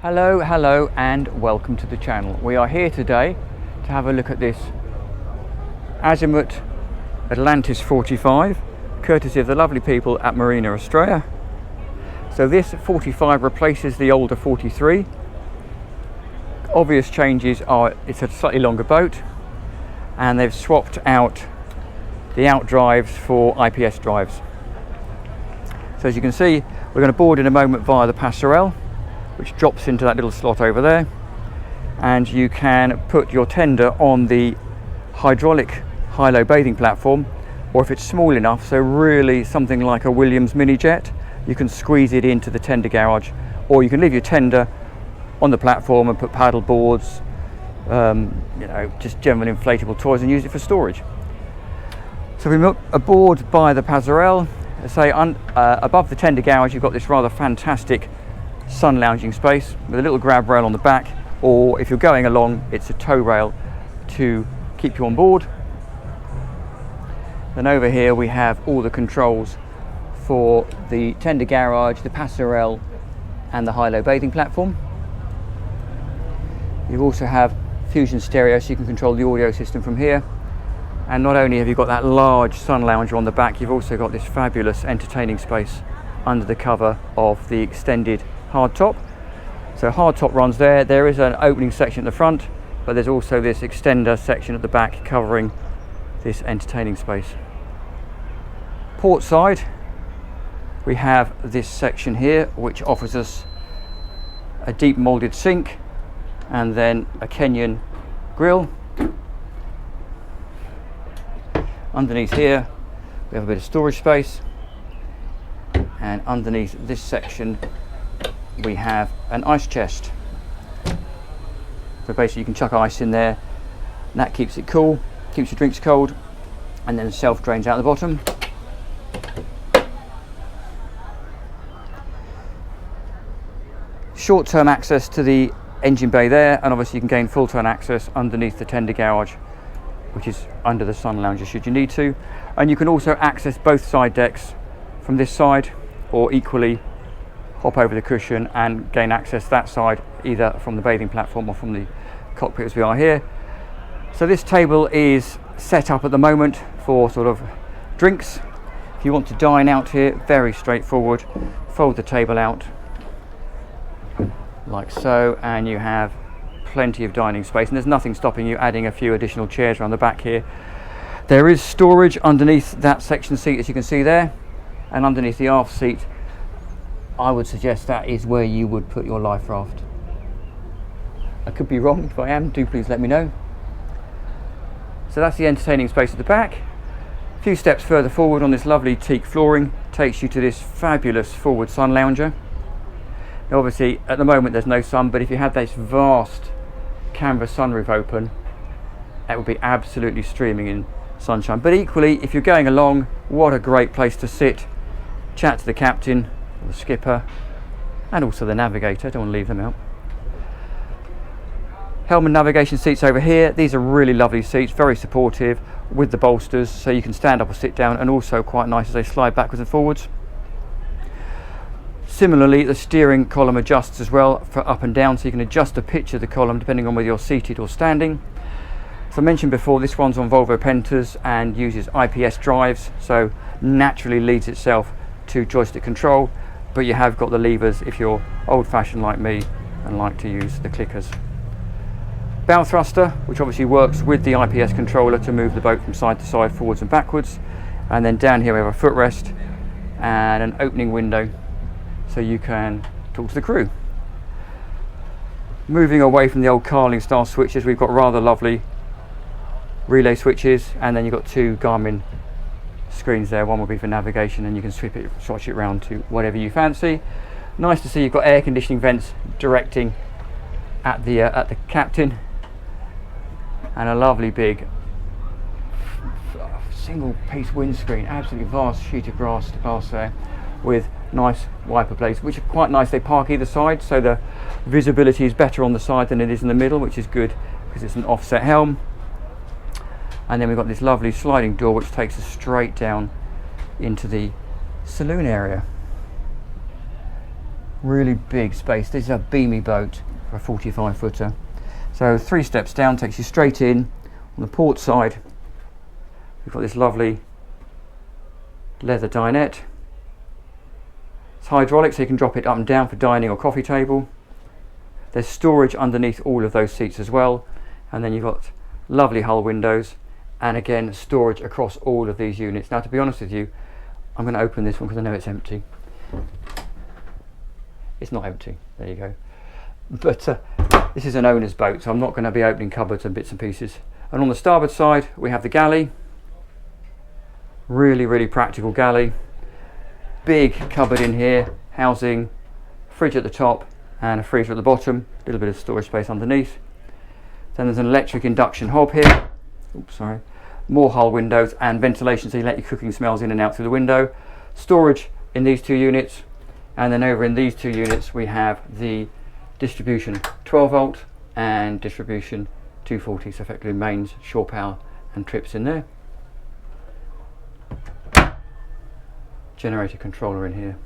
Hello and welcome to the channel. We are here today to have a look at this Azimut Atlantis 45, courtesy of the lovely people at Marina Australia. So this 45 replaces the older 43. Obvious changes are it's a slightly longer boat, and they've swapped out the out drives for IPS drives. So as you can see, we're going to board in a moment via the passerelle, which drops into that little slot over there, and you can put your tender on the hydraulic high-low bathing platform, or if it's small enough, so really something like a Williams mini jet, you can squeeze it into the tender garage, or you can leave your tender on the platform and put paddle boards, just general inflatable toys, and use it for storage. So we look aboard by the passerelle. Say above the tender garage, you've got this rather fantastic sun lounging space with a little grab rail on the back, or if you're going along, it's a tow rail to keep you on board. Then over here we have all the controls for the tender garage, the passerelle and the high-low bathing platform. You also have Fusion stereo, so you can control the audio system from here. And not only have you got that large sun lounger on the back, you've also got this fabulous entertaining space under the cover of the extended hardtop. So hardtop runs there. There is an opening section at the front, but there's also this extender section at the back covering this entertaining space. Port side, we have this section here which offers us a deep moulded sink and then a Kenyan grill. Underneath here we have a bit of storage space, and underneath this section we have an ice chest. So basically you can chuck ice in there, and that keeps it cool, keeps your drinks cold, and then self drains out the bottom. Short-term access to the engine bay there, and obviously you can gain full-term access underneath the tender garage, which is under the sun lounger should you need to. And you can also access both side decks from this side, or equally hop over the cushion and gain access that side, either from the bathing platform or from the cockpit as we are here. So this table is set up at the moment for sort of drinks. If you want to dine out here, very straightforward. Fold the table out like so, and you have plenty of dining space, and there's nothing stopping you adding a few additional chairs around the back here. There is storage underneath that section seat, as you can see there, and underneath the aft seat I would suggest that is where you would put your life raft. I could be wrong. If I am, do please let me know. So that's the entertaining space at the back. A few steps further forward on this lovely teak flooring takes you to this fabulous forward sun lounger. Now obviously at the moment there's no sun, but if you had this vast canvas sunroof open, it would be absolutely streaming in sunshine. But equally, if you're going along, what a great place to sit, chat to the captain, the skipper, and also the navigator. Don't want to leave them out. Helm and navigation seats over here. These are really lovely seats, very supportive with the bolsters, so you can stand up or sit down, and also quite nice as they slide backwards and forwards. Similarly, the steering column adjusts as well for up and down, so you can adjust the pitch of the column depending on whether you're seated or standing. As I mentioned before, this one's on Volvo Pentas and uses IPS drives, so naturally leads itself to joystick control, but you have got the levers if you're old-fashioned like me and like to use the clickers. Bow thruster, which obviously works with the IPS controller to move the boat from side to side, forwards and backwards. And then down here we have a footrest and an opening window, so you can talk to the crew. Moving away from the old Carling style switches, we've got rather lovely relay switches, and then you've got two Garmin screens there. One will be for navigation, and you can switch it around to whatever you fancy. Nice to see you've got air conditioning vents directing at the captain, and a lovely big single piece windscreen, absolutely vast sheet of glass there, with nice wiper blades, which are quite nice. They park either side, so the visibility is better on the side than it is in the middle, which is good because it's an offset helm. And then we've got this lovely sliding door which takes us straight down into the saloon area. Really big space. This is a beamy boat for a 45 footer. So 3 steps down takes you straight in. On the port side, we've got this lovely leather dinette. It's hydraulic, so you can drop it up and down for dining or coffee table. There's storage underneath all of those seats as well, and then you've got lovely hull windows, and again storage across all of these units. Now, to be honest with you, I'm going to open this one because I know it's empty. It's not empty, there you go. But this is an owner's boat, so I'm not going to be opening cupboards and bits and pieces. And on the starboard side we have the galley. Really practical galley. Big cupboard in here, housing fridge at the top and a freezer at the bottom. A little bit of storage space underneath. Then there's an electric induction hob here. Oops, sorry. More hull windows and ventilation, so you let your cooking smells in and out through the window. Storage in these 2 units, and then over in these 2 units we have the distribution 12 volt and distribution 240, so effectively mains, shore power and trips in there. Generator controller in here.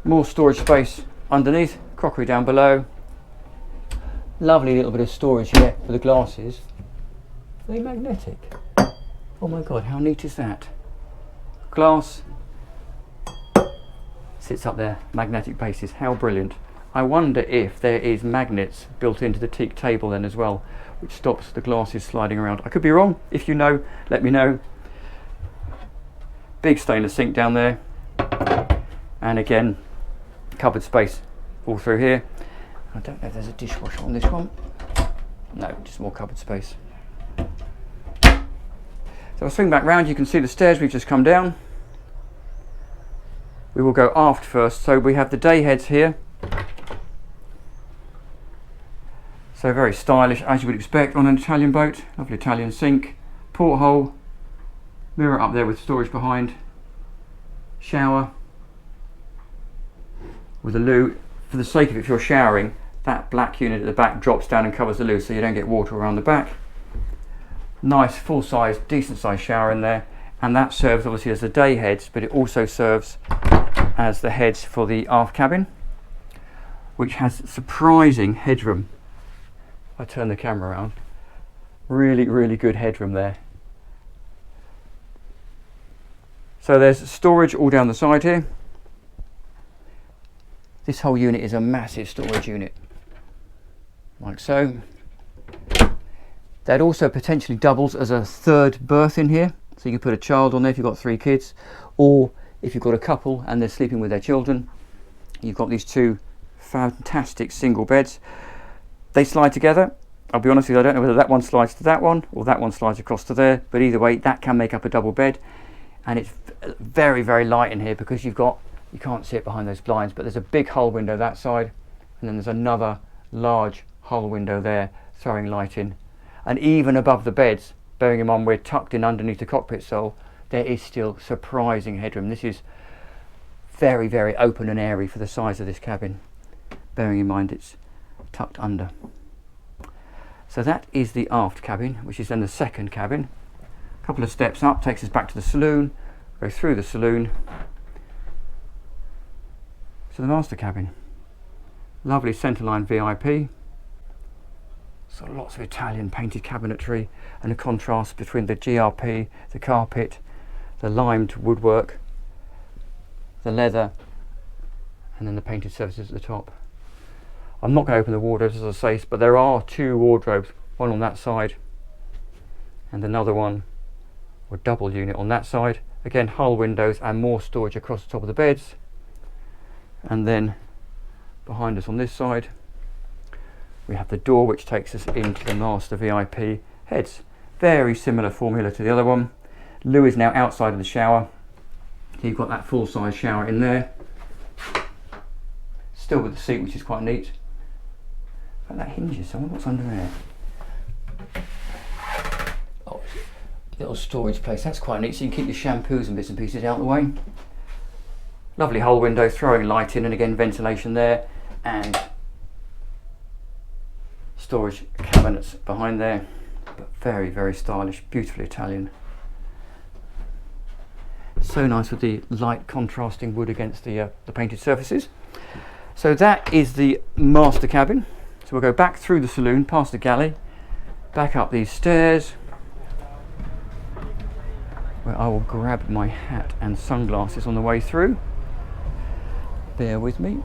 More storage space underneath, crockery down below. Lovely little bit of storage here for the glasses. Are they magnetic? Oh my god, how neat is that? Glass sits up there, magnetic bases, how brilliant. I wonder if there is magnets built into the teak table then as well, which stops the glasses sliding around. I could be wrong. If you know, let me know. Big stainless sink down there, and again cupboard space all through here. I don't know if there's a dishwasher on this one. No, just more cupboard space. So I'll swing back round. You can see the stairs we've just come down. We will go aft first. So we have the day heads here. So very stylish, as you would expect on an Italian boat. Lovely Italian sink, porthole, mirror up there with storage behind, shower with a loo. For the sake of it, if you're showering, that black unit at the back drops down and covers the loo so you don't get water around the back. Nice full size, decent size shower in there, and that serves obviously as the day heads, but it also serves as the heads for the aft cabin, which has surprising headroom. I turn the camera around. Really good headroom there. So there's storage all down the side here. This whole unit is a massive storage unit, like so. That also potentially doubles as a 3rd berth in here, so you can put a child on there if you've got 3 kids, or if you've got a couple and they're sleeping with their children, you've got these 2 fantastic single beds. They slide together. I'll be honest with you, I don't know whether that one slides to that one or that one slides across to there, but either way that can make up a double bed, and it's very light in here because you can't see it behind those blinds, but there's a big hull window that side, and then there's another large hull window there throwing light in. And even above the beds, bearing in mind we're tucked in underneath the cockpit sole, there is still surprising headroom. This is very open and airy for the size of this cabin, bearing in mind it's tucked under. So that is the aft cabin, which is then the 2nd cabin. A couple of steps up takes us back to the saloon, go through the saloon to the master cabin. Lovely centerline VIP. So lots of Italian painted cabinetry, and a contrast between the GRP, the carpet, the limed woodwork, the leather, and then the painted surfaces at the top. I'm not going to open the wardrobes as I say, but there are 2 wardrobes, one on that side and another one, or double unit on that side. Again, hull windows and more storage across the top of the beds. And then behind us on this side we have the door which takes us into the master VIP heads. Very similar formula to the other one. Loo is now outside of the shower. You've got that full size shower in there, still with the seat, which is quite neat. But that hinges, so I wonder what's under there. Oh, little storage place, that's quite neat, so you can keep your shampoos and bits and pieces out of the way. Lovely hull window throwing light in, and again ventilation there, and storage cabinets behind there, but very stylish, beautifully Italian. So nice with the light contrasting wood against the painted surfaces. So that is the master cabin. So we'll go back through the saloon, past the galley, back up these stairs, where I will grab my hat and sunglasses on the way through. Bear with me.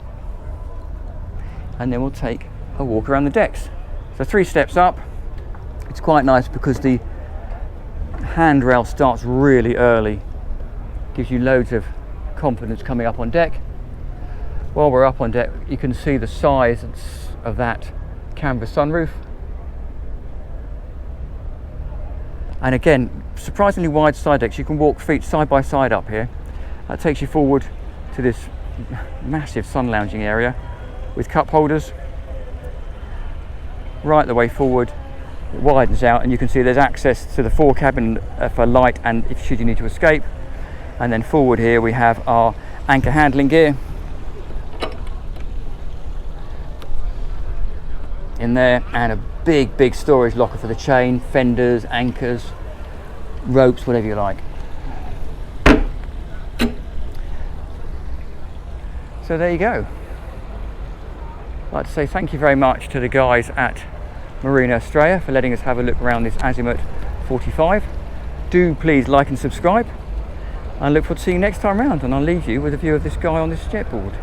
And then we'll take a walk around the decks. So 3 steps up. It's quite nice because the handrail starts really early. Gives you loads of confidence coming up on deck. While we're up on deck, you can see the size of that canvas sunroof. And again, surprisingly wide side decks. You can walk feet side by side up here. That takes you forward to this massive sun lounging area with cup holders right the way forward. It widens out and you can see there's access to the fore cabin for light and if should you need to escape. And then forward here we have our anchor handling gear in there, and a big storage locker for the chain, fenders, anchors, ropes, whatever you like. So there you go. I'd like to say thank you very much to the guys at Marina Australia for letting us have a look around this Azimut 45. Do please like and subscribe. I look forward to seeing you next time round, and I'll leave you with a view of this guy on this jetboard.